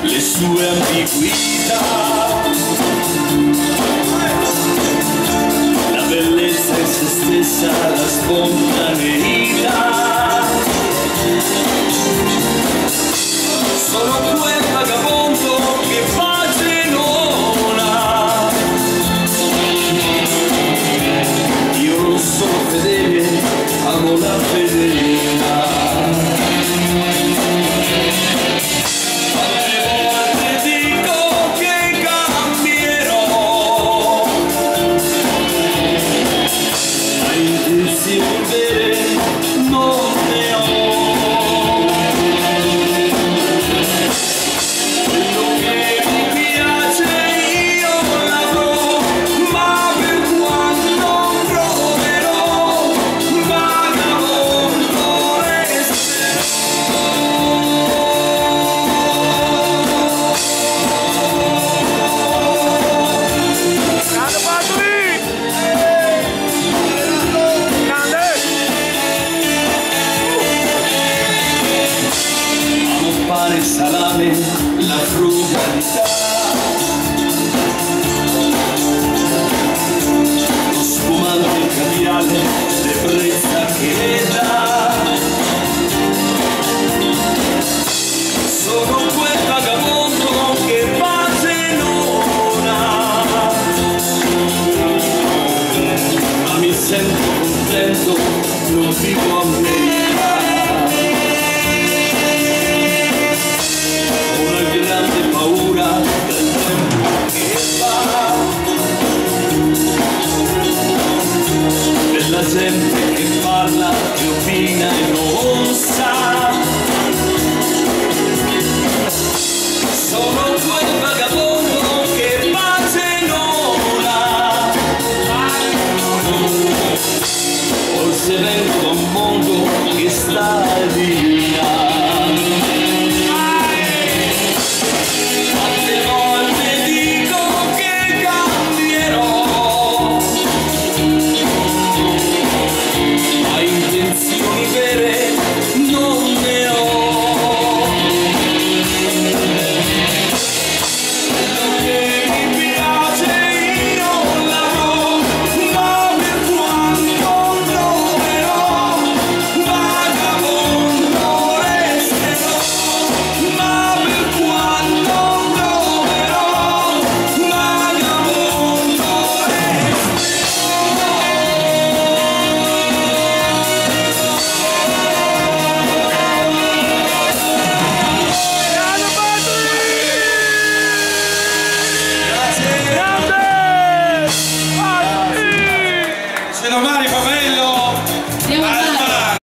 le sue ambiguità, la bellezza in se stessa, la spontaneità. Sono quel vagabondo che pace non ha. Io non sono fedele, amo la fedeltà. Tante volte dico che cambierò, ma intenzioni vere non ne ho. Il salame, la frugalità, lo spumante caviale, l'ebbrezza che dà. Sono quel vagabondo che pace non ha, ma mi sento contento, non vivo a metà. Paura del tempo che va, della gente che